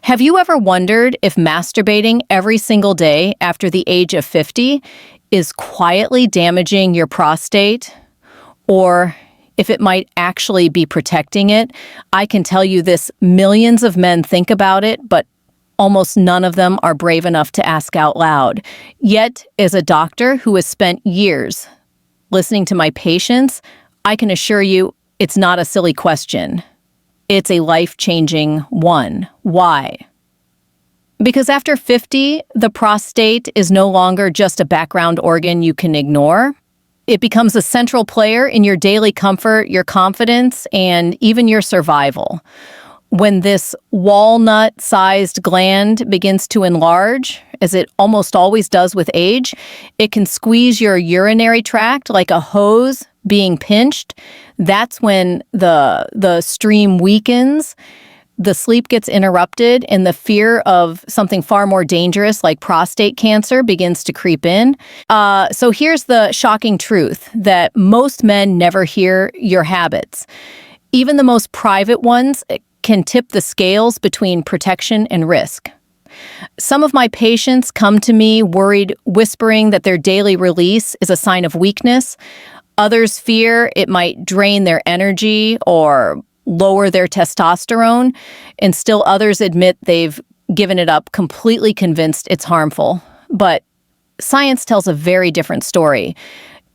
Have you ever wondered if masturbating every single day after the age of 50 is quietly damaging your prostate? Or if it might actually be protecting it? I can tell you this, millions of men think about it, but almost none of them are brave enough to ask out loud. Yet, as a doctor who has spent years listening to my patients, I can assure you it's not a silly question. It's a life-changing one. Why? Because after 50, the prostate is no longer just a background organ you can ignore. It becomes a central player in your daily comfort, your confidence, and even your survival. When this walnut-sized gland begins to enlarge, as it almost always does with age, it can squeeze your urinary tract like a hose being pinched. That's when the stream weakens, the sleep gets interrupted, and the fear of something far more dangerous like prostate cancer begins to creep in. So here's the shocking truth that most men never hear: your habits. Even the most private ones can tip the scales between protection and risk. Some of my patients come to me worried, whispering that their daily release is a sign of weakness. Others fear it might drain their energy or lower their testosterone, and still others admit they've given it up, completely convinced it's harmful. But science tells a very different story.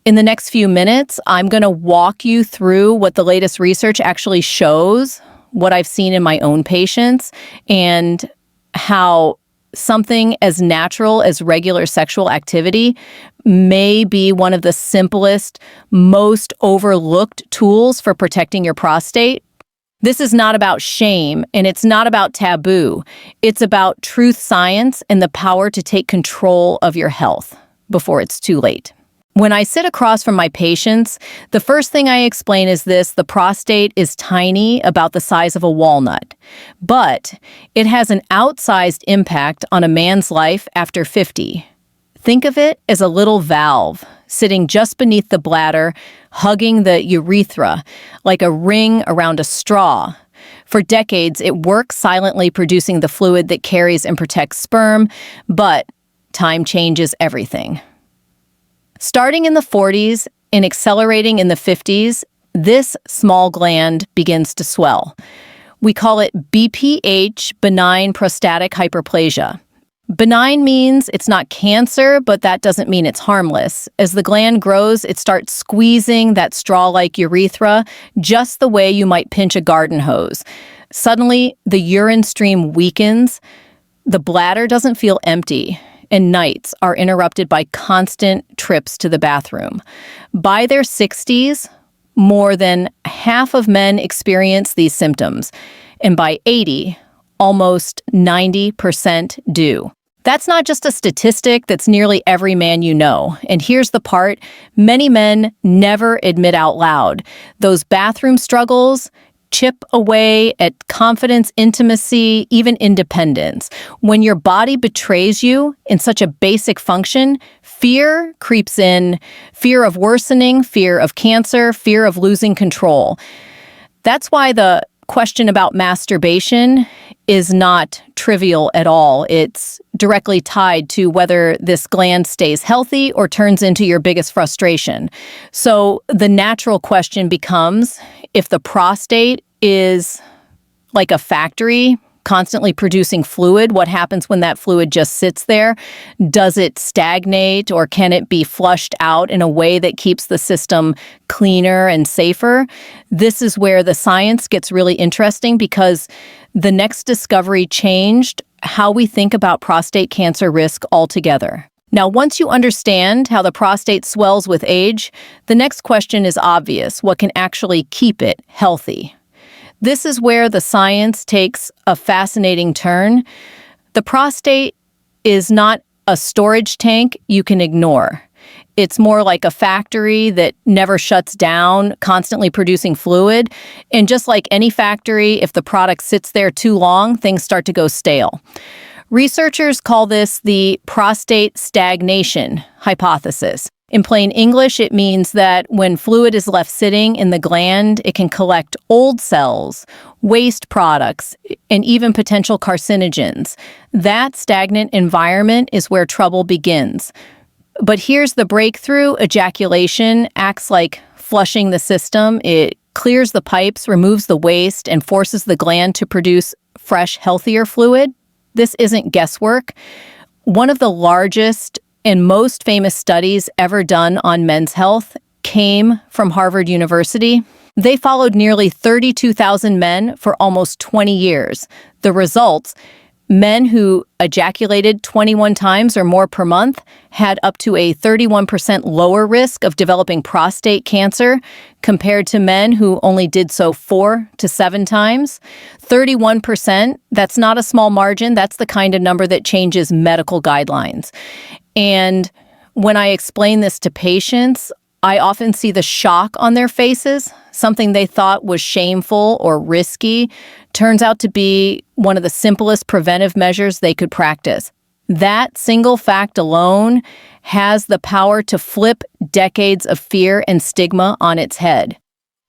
In the next few minutes, I'm going to walk you through what the latest research actually shows, what I've seen in my own patients, and how something as natural as regular sexual activity may be one of the simplest, most overlooked tools for protecting your prostate. This is not about shame, and it's not about taboo. It's about truth science and the power to take control of your health before it's too late. When I sit across from my patients, the first thing I explain is this: the prostate is tiny, about the size of a walnut, but it has an outsized impact on a man's life after 50. Think of it as a little valve sitting just beneath the bladder, hugging the urethra like a ring around a straw. For decades, it works silently, producing the fluid that carries and protects sperm, but time changes everything. Starting in the 40s and accelerating in the 50s, this small gland begins to swell. We call it BPH, benign prostatic hyperplasia. Benign means it's not cancer, but that doesn't mean it's harmless. As the gland grows, it starts squeezing that straw-like urethra just the way you might pinch a garden hose. Suddenly, the urine stream weakens, the bladder doesn't feel empty, and nights are interrupted by constant trips to the bathroom. By their 60s, more than half of men experience these symptoms, and by 80, almost 90% do. That's not just a statistic, that's nearly every man you know. And here's the part many men never admit out loud. Those bathroom struggles chip away at confidence, intimacy, even independence. When your body betrays you in such a basic function, fear creeps in: fear of worsening, fear of cancer, fear of losing control. That's why the question about masturbation is not trivial at all. It's directly tied to whether this gland stays healthy or turns into your biggest frustration. So the natural question becomes, if the prostate is like a factory constantly producing fluid, what happens when that fluid just sits there? Does it stagnate, or can it be flushed out in a way that keeps the system cleaner and safer? This is where the science gets really interesting, because the next discovery changed how we think about prostate cancer risk altogether. Now, once you understand how the prostate swells with age, the next question is obvious: what can actually keep it healthy? This is where the science takes a fascinating turn. The prostate is not a storage tank you can ignore. It's more like a factory that never shuts down, constantly producing fluid. And just like any factory, if the product sits there too long, things start to go stale. Researchers call this the prostate stagnation hypothesis. In plain English, it means that when fluid is left sitting in the gland, it can collect old cells, waste products, and even potential carcinogens. That stagnant environment is where trouble begins. But here's the breakthrough. Ejaculation acts like flushing the system. It clears the pipes, removes the waste, and forces the gland to produce fresh, healthier fluid. This isn't guesswork. One of the largest and most famous studies ever done on men's health came from Harvard University. They followed nearly 32,000 men for almost 20 years. The results: men who ejaculated 21 times or more per month had up to a 31% lower risk of developing prostate cancer compared to men who only did so 4 to 7 times. 31%, that's not a small margin. That's the kind of number that changes medical guidelines. And when I explain this to patients, I often see the shock on their faces. Something they thought was shameful or risky turns out to be one of the simplest preventive measures they could practice. That single fact alone has the power to flip decades of fear and stigma on its head.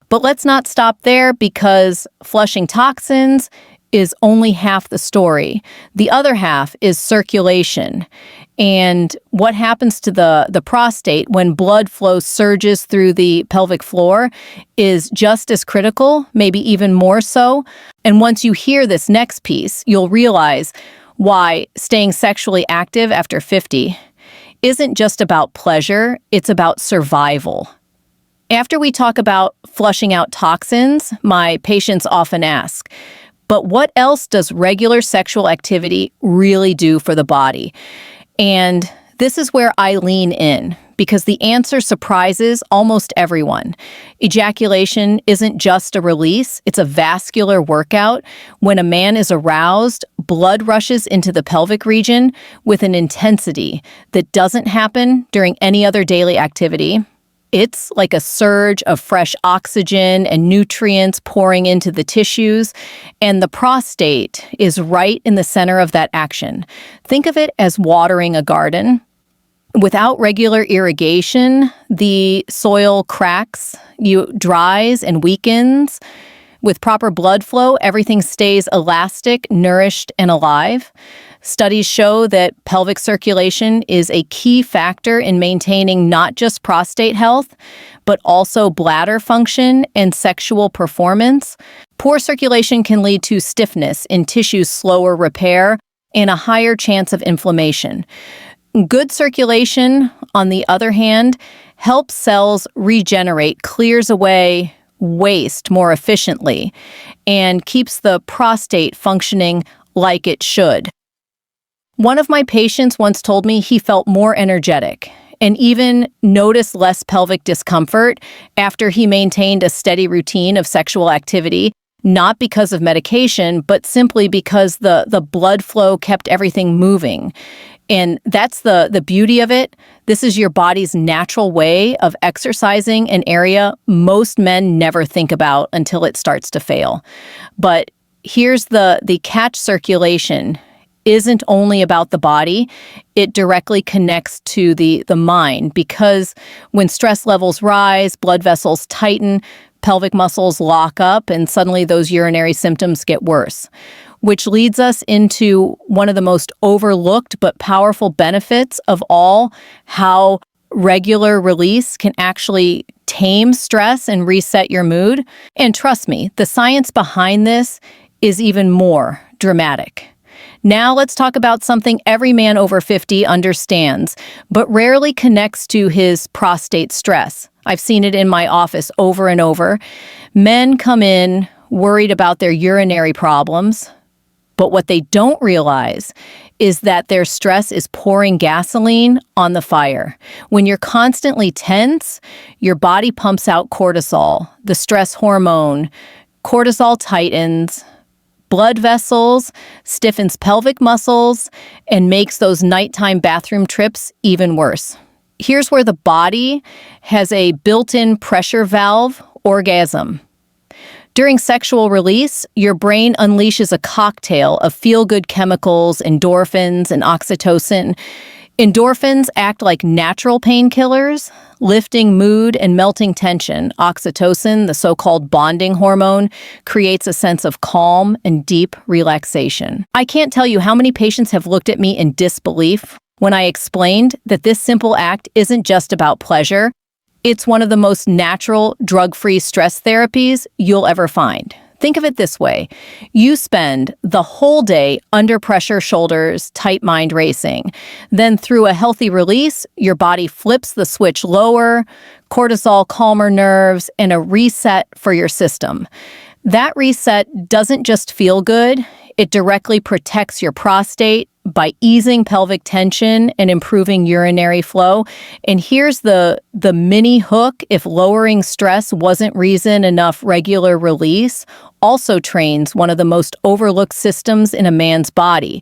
But let's not stop there, because flushing toxins is only half the story. The other half is circulation. And what happens to the prostate when blood flow surges through the pelvic floor is just as critical, maybe even more so. And once you hear this next piece, you'll realize why staying sexually active after 50 isn't just about pleasure, it's about survival. After we talk about flushing out toxins, my patients often ask, but what else does regular sexual activity really do for the body? And this is where I lean in, because the answer surprises almost everyone. Ejaculation isn't just a release, it's a vascular workout. When a man is aroused, blood rushes into the pelvic region with an intensity that doesn't happen during any other daily activity. It's like a surge of fresh oxygen and nutrients pouring into the tissues, and the prostate is right in the center of that action. Think of it as watering a garden. Without regular irrigation, the soil cracks, dries and weakens. With proper blood flow, everything stays elastic, nourished, and alive. Studies show that pelvic circulation is a key factor in maintaining not just prostate health, but also bladder function and sexual performance. Poor circulation can lead to stiffness in tissues, slower repair, and a higher chance of inflammation. Good circulation, on the other hand, helps cells regenerate, clears away waste more efficiently, and keeps the prostate functioning like it should. One of my patients once told me he felt more energetic and even noticed less pelvic discomfort after he maintained a steady routine of sexual activity, not because of medication, but simply because the blood flow kept everything moving. And that's the beauty of it. This is your body's natural way of exercising an area most men never think about until it starts to fail. But here's the catch: circulation isn't only about the body, it directly connects to the mind, because when stress levels rise, blood vessels tighten, pelvic muscles lock up, and suddenly those urinary symptoms get worse. Which leads us into one of the most overlooked but powerful benefits of all: how regular release can actually tame stress and reset your mood. And trust me, the science behind this is even more dramatic. Now let's talk about something every man over 50 understands, but rarely connects to his prostate stress. I've seen it in my office over and over. Men come in worried about their urinary problems, but what they don't realize is that their stress is pouring gasoline on the fire. When you're constantly tense, your body pumps out cortisol, the stress hormone. Cortisol tightens blood vessels, stiffens pelvic muscles, and makes those nighttime bathroom trips even worse. Here's where the body has a built-in pressure valve: orgasm. During sexual release, your brain unleashes a cocktail of feel-good chemicals, endorphins, and oxytocin. Endorphins act like natural painkillers, lifting mood and melting tension. Oxytocin, the so-called bonding hormone, creates a sense of calm and deep relaxation. I can't tell you how many patients have looked at me in disbelief when I explained that this simple act isn't just about pleasure. It's one of the most natural, drug-free stress therapies you'll ever find. Think of it this way. You spend the whole day under pressure, shoulders, tight mind racing. Then through a healthy release, your body flips the switch lower, cortisol, calmer nerves, and a reset for your system. That reset doesn't just feel good, it directly protects your prostate by easing pelvic tension and improving urinary flow. And here's the mini hook: if lowering stress wasn't reason enough, regular release also trains one of the most overlooked systems in a man's body: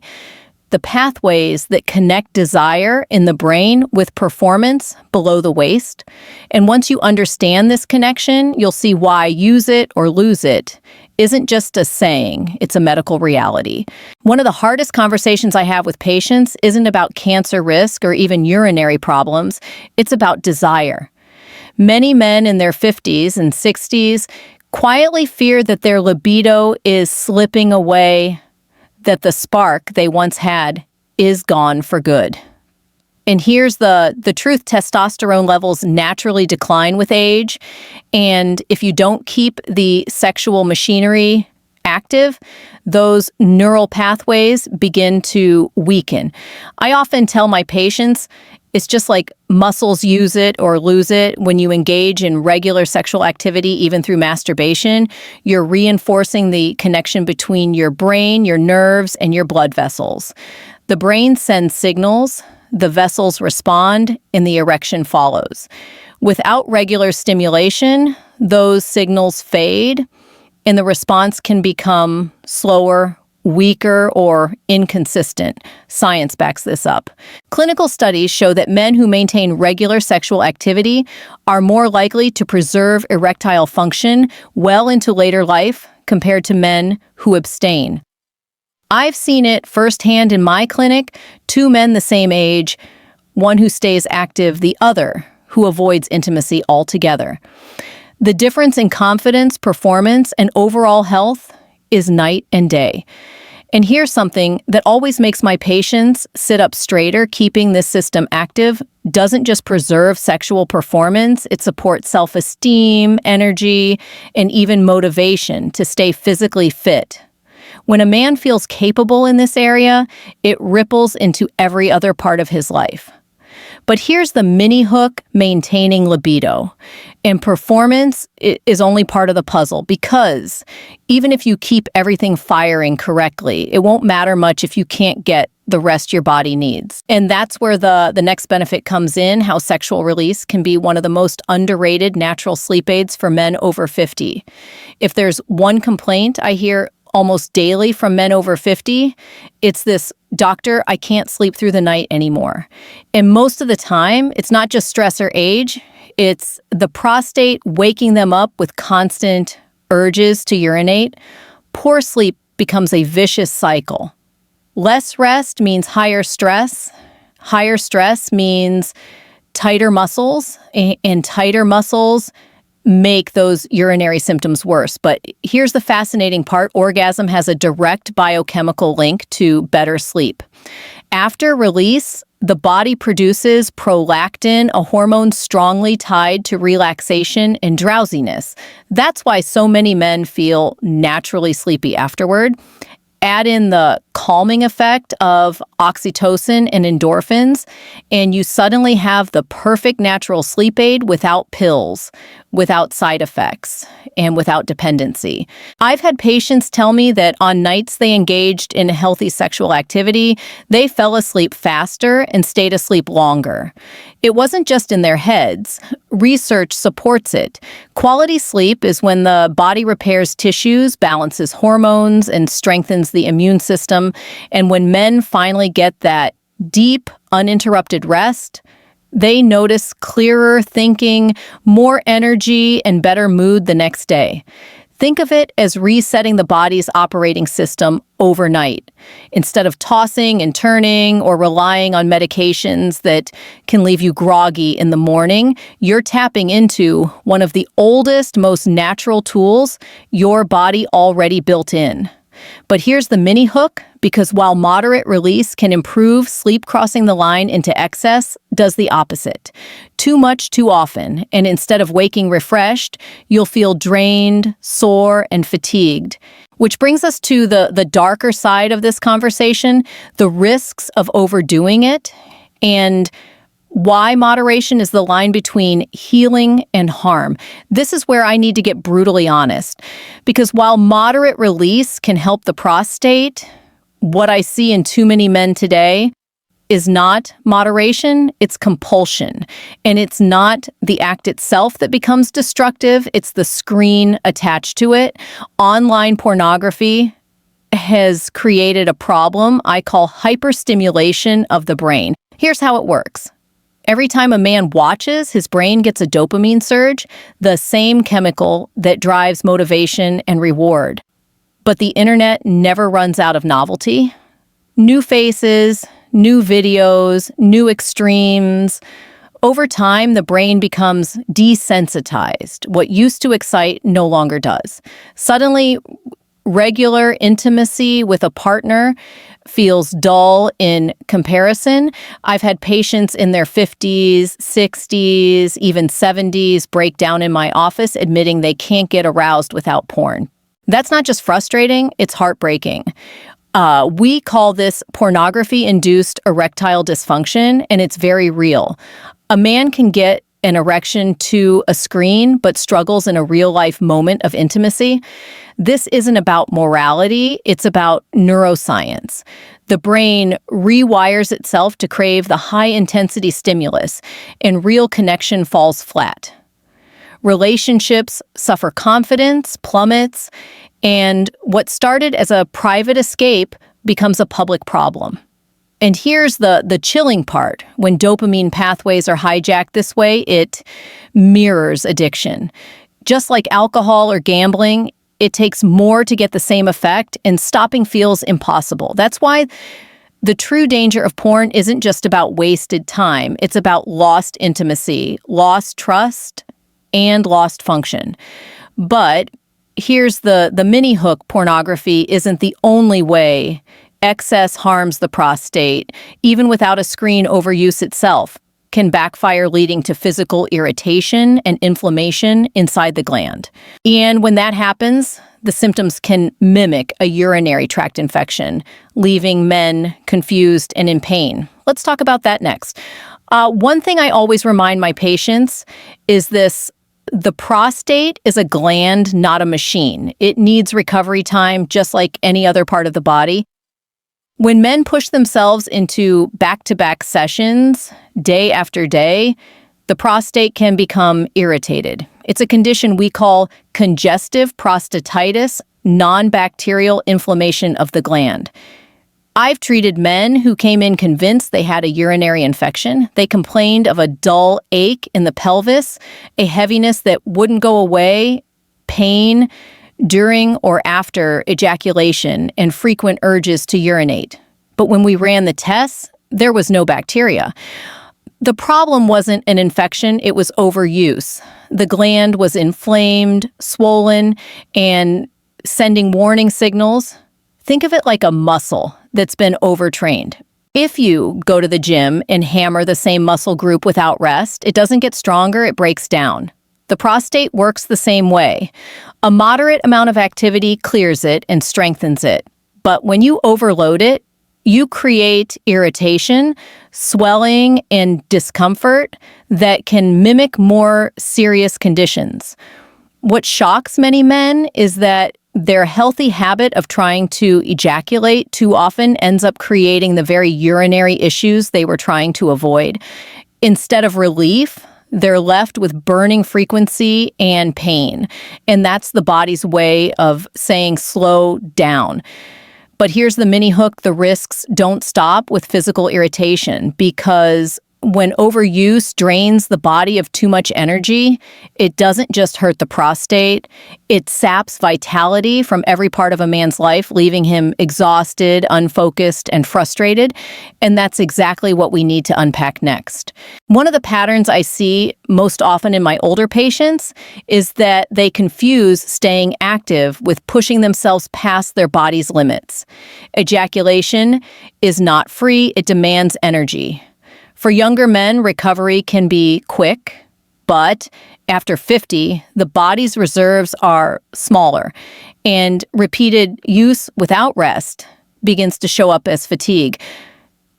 the pathways that connect desire in the brain with performance below the waist. And once you understand this connection, you'll see why use it or lose it isn't just a saying, it's a medical reality. One of the hardest conversations I have with patients isn't about cancer risk or even urinary problems, it's about desire. Many men in their 50s and 60s quietly fear that their libido is slipping away, that the spark they once had is gone for good. And here's the truth: testosterone levels naturally decline with age, and if you don't keep the sexual machinery active, those neural pathways begin to weaken. I often tell my patients, it's just like muscles, use it or lose it. When you engage in regular sexual activity, even through masturbation, you're reinforcing the connection between your brain, your nerves, and your blood vessels. The brain sends signals, the vessels respond, and the erection follows. Without regular stimulation, those signals fade, and the response can become slower, weaker, or inconsistent. Science backs this up. Clinical studies show that men who maintain regular sexual activity are more likely to preserve erectile function well into later life compared to men who abstain. I've seen it firsthand in my clinic: two men the same age, one who stays active, the other who avoids intimacy altogether. The difference in confidence, performance, and overall health is night and day. And here's something that always makes my patients sit up straighter: keeping this system active doesn't just preserve sexual performance, it supports self-esteem, energy, and even motivation to stay physically fit. When a man feels capable in this area, it ripples into every other part of his life. But here's the mini hook: maintaining libido. And performance is only part of the puzzle, because even if you keep everything firing correctly, it won't matter much if you can't get the rest your body needs. And that's where the next benefit comes in: how sexual release can be one of the most underrated natural sleep aids for men over 50. If there's one complaint I hear almost daily from men over 50, it's this: doctor, I can't sleep through the night anymore. And most of the time, it's not just stress or age, it's the prostate waking them up with constant urges to urinate. Poor sleep becomes a vicious cycle. Less rest means higher stress. Higher stress means tighter muscles, and tighter muscles make those urinary symptoms worse. But here's the fascinating part: orgasm has a direct biochemical link to better sleep. After release, the body produces prolactin, a hormone strongly tied to relaxation and drowsiness. That's why so many men feel naturally sleepy afterward. Add in the calming effect of oxytocin and endorphins, and you suddenly have the perfect natural sleep aid without pills, without side effects, and without dependency. I've had patients tell me that on nights they engaged in healthy sexual activity, they fell asleep faster and stayed asleep longer. It wasn't just in their heads. Research supports it. Quality sleep is when the body repairs tissues, balances hormones, and strengthens the immune system. And when men finally get that deep, uninterrupted rest, they notice clearer thinking, more energy, and better mood the next day. Think of it as resetting the body's operating system overnight. Instead of tossing and turning or relying on medications that can leave you groggy in the morning, you're tapping into one of the oldest, most natural tools your body already built in. But here's the mini hook, because while moderate release can improve, sleep crossing the line into excess does the opposite. Too much too often, and instead of waking refreshed, you'll feel drained, sore, and fatigued. Which brings us to the darker side of this conversation, the risks of overdoing it, and why moderation is the line between healing and harm. This is where I need to get brutally honest, because while moderate release can help the prostate, what I see in too many men today is not moderation, it's compulsion. And it's not the act itself that becomes destructive, it's the screen attached to it. Online pornography has created a problem I call hyperstimulation of the brain. Here's how it works. Every time a man watches, his brain gets a dopamine surge, the same chemical that drives motivation and reward. But the internet never runs out of novelty. New faces, new videos, new extremes. Over time, the brain becomes desensitized. What used to excite no longer does. Suddenly, regular intimacy with a partner feels dull in comparison. I've had patients in their 50s, 60s, even 70s break down in my office admitting they can't get aroused without porn. That's not just frustrating, it's heartbreaking. We call this pornography-induced erectile dysfunction, and it's very real. A man can get an erection to a screen, but struggles in a real-life moment of intimacy. This isn't about morality, it's about neuroscience. The brain rewires itself to crave the high-intensity stimulus, and real connection falls flat. Relationships suffer confidence, plummets, and what started as a private escape becomes a public problem. And here's the chilling part. When dopamine pathways are hijacked this way, it mirrors addiction. Just like alcohol or gambling, it takes more to get the same effect, and stopping feels impossible. That's why the true danger of porn isn't just about wasted time. It's about lost intimacy, lost trust, and lost function. But here's the mini hook. Pornography isn't the only way excess harms the prostate. Even without a screen, overuse itself can backfire, leading to physical irritation and inflammation inside the gland. And when that happens, the symptoms can mimic a urinary tract infection, leaving men confused and in pain. Let's talk about that next. One thing I always remind my patients is this: the prostate is a gland, not a machine. It needs recovery time just like any other part of the body. When men push themselves into back-to-back sessions, day after day, the prostate can become irritated. It's a condition we call congestive prostatitis, non-bacterial inflammation of the gland. I've treated men who came in convinced they had a urinary infection. They complained of a dull ache in the pelvis, a heaviness that wouldn't go away, pain during or after ejaculation, and frequent urges to urinate. But when we ran the tests, there was no bacteria. The problem wasn't an infection, it was overuse. The gland was inflamed, swollen, and sending warning signals. Think of it like a muscle that's been overtrained. If you go to the gym and hammer the same muscle group without rest, it doesn't get stronger, it breaks down. The prostate works the same way. A moderate amount of activity clears it and strengthens it. But when you overload it, you create irritation, swelling, and discomfort that can mimic more serious conditions. What shocks many men is that their healthy habit of trying to ejaculate too often ends up creating the very urinary issues they were trying to avoid. Instead of relief, they're left with burning frequency and pain. And that's the body's way of saying slow down. But here's the mini hook: the risks don't stop with physical irritation, because when overuse drains the body of too much energy, it doesn't just hurt the prostate, it saps vitality from every part of a man's life, leaving him exhausted, unfocused, and frustrated. And that's exactly what we need to unpack next. One of the patterns I see most often in my older patients is that they confuse staying active with pushing themselves past their body's limits. Ejaculation is not free, it demands energy. For younger men, recovery can be quick, but after 50, the body's reserves are smaller, and repeated use without rest begins to show up as fatigue.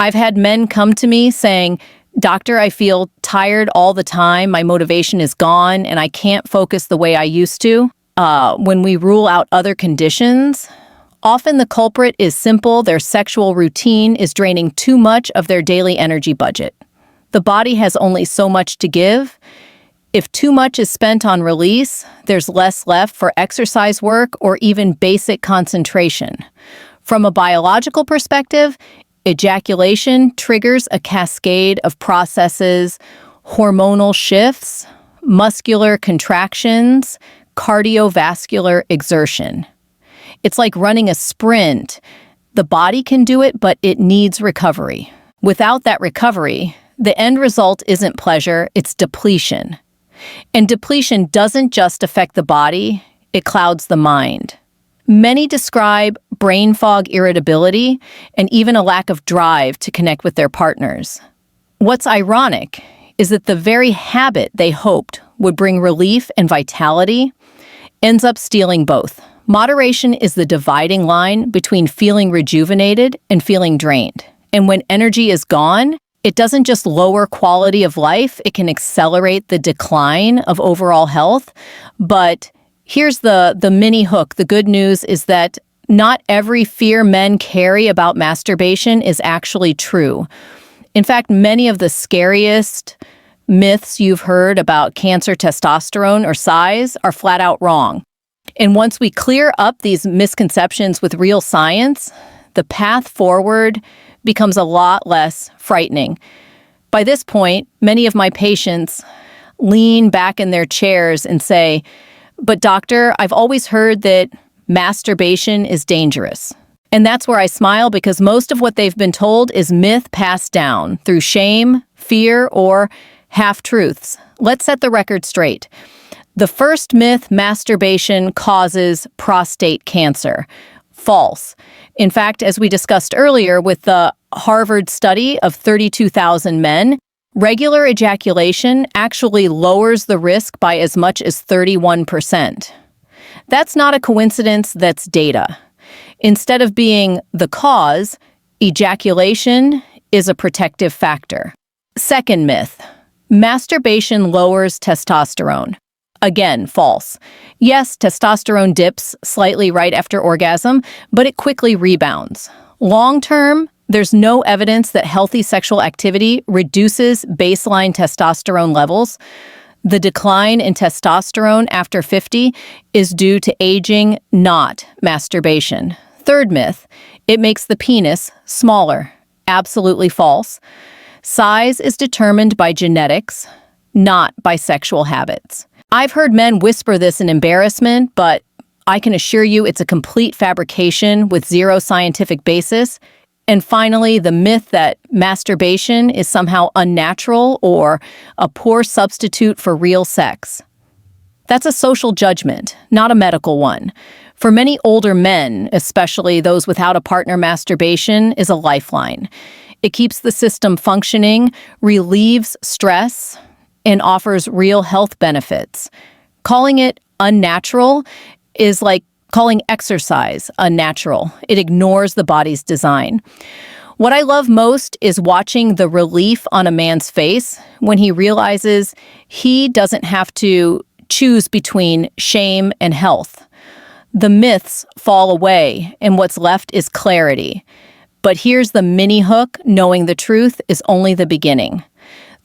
I've had men come to me saying, "Doctor, I feel tired all the time, my motivation is gone, and I can't focus the way I used to." When we rule out other conditions, often the culprit is simple. Their sexual routine is draining too much of their daily energy budget. The body has only so much to give. If too much is spent on release, there's less left for exercise work or even basic concentration. From a biological perspective, ejaculation triggers a cascade of processes, hormonal shifts, muscular contractions, cardiovascular exertion. It's like running a sprint. The body can do it, but it needs recovery. Without that recovery, the end result isn't pleasure, it's depletion. And depletion doesn't just affect the body, it clouds the mind. Many describe brain fog, irritability, and even a lack of drive to connect with their partners. What's ironic is that the very habit they hoped would bring relief and vitality ends up stealing both. Moderation is the dividing line between feeling rejuvenated and feeling drained. And when energy is gone, it doesn't just lower quality of life, it can accelerate the decline of overall health. But here's the mini hook. The good news is that not every fear men carry about masturbation is actually true. In fact, many of the scariest myths you've heard about cancer, testosterone, or size are flat out wrong. And once we clear up these misconceptions with real science, the path forward becomes a lot less frightening. By this point, many of my patients lean back in their chairs and say, "But doctor, I've always heard that masturbation is dangerous." And that's where I smile, because most of what they've been told is myth passed down through shame, fear, or half-truths. Let's set the record straight. The first myth, masturbation causes prostate cancer. False. In fact, as we discussed earlier with the Harvard study of 32,000 men, regular ejaculation actually lowers the risk by as much as 31%. That's not a coincidence, that's data. Instead of being the cause, ejaculation is a protective factor. Second myth, masturbation lowers testosterone. Again, false. Yes, testosterone dips slightly right after orgasm, but it quickly rebounds. Long-term, there's no evidence that healthy sexual activity reduces baseline testosterone levels. The decline in testosterone after 50 is due to aging, not masturbation. Third myth, it makes the penis smaller. Absolutely false. Size is determined by genetics, not by sexual habits. I've heard men whisper this in embarrassment, but I can assure you it's a complete fabrication with zero scientific basis. And finally, the myth that masturbation is somehow unnatural or a poor substitute for real sex. That's a social judgment, not a medical one. For many older men, especially those without a partner, masturbation is a lifeline. It keeps the system functioning, relieves stress, and offers real health benefits. Calling it unnatural is like calling exercise unnatural. It ignores the body's design. What I love most is watching the relief on a man's face when he realizes he doesn't have to choose between shame and health. The myths fall away, and what's left is clarity. But here's the mini hook: knowing the truth is only the beginning.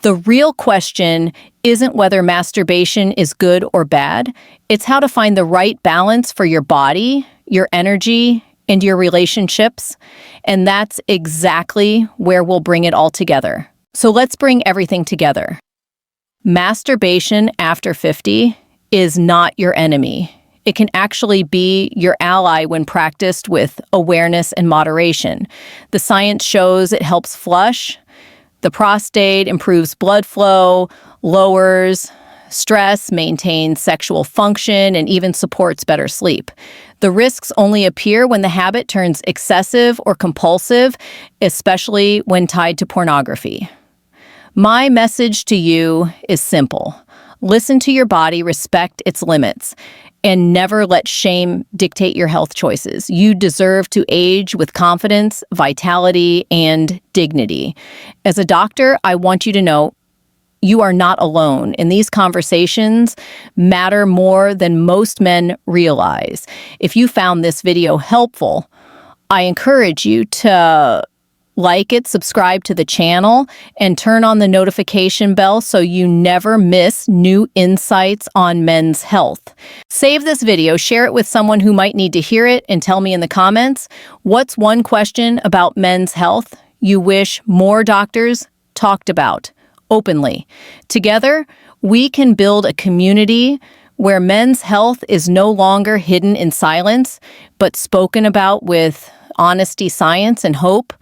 The real question isn't whether masturbation is good or bad. It's how to find the right balance for your body, your energy, and your relationships. And that's exactly where we'll bring it all together. So let's bring everything together. Masturbation after 50 is not your enemy. It can actually be your ally when practiced with awareness and moderation. The science shows it helps flush the prostate, improves blood flow, lowers stress, maintains sexual function, and even supports better sleep. The risks only appear when the habit turns excessive or compulsive, especially when tied to pornography. My message to you is simple. Listen to your body, respect its limits, and never let shame dictate your health choices. You deserve to age with confidence, vitality, and dignity. As a doctor, I want you to know you are not alone, and these conversations matter more than most men realize. If you found this video helpful, I encourage you to like it, subscribe to the channel, and turn on the notification bell so you never miss new insights on men's health. Save this video, share it with someone who might need to hear it, and tell me in the comments, what's one question about men's health you wish more doctors talked about openly? Together, we can build a community where men's health is no longer hidden in silence, but spoken about with honesty, science, and hope.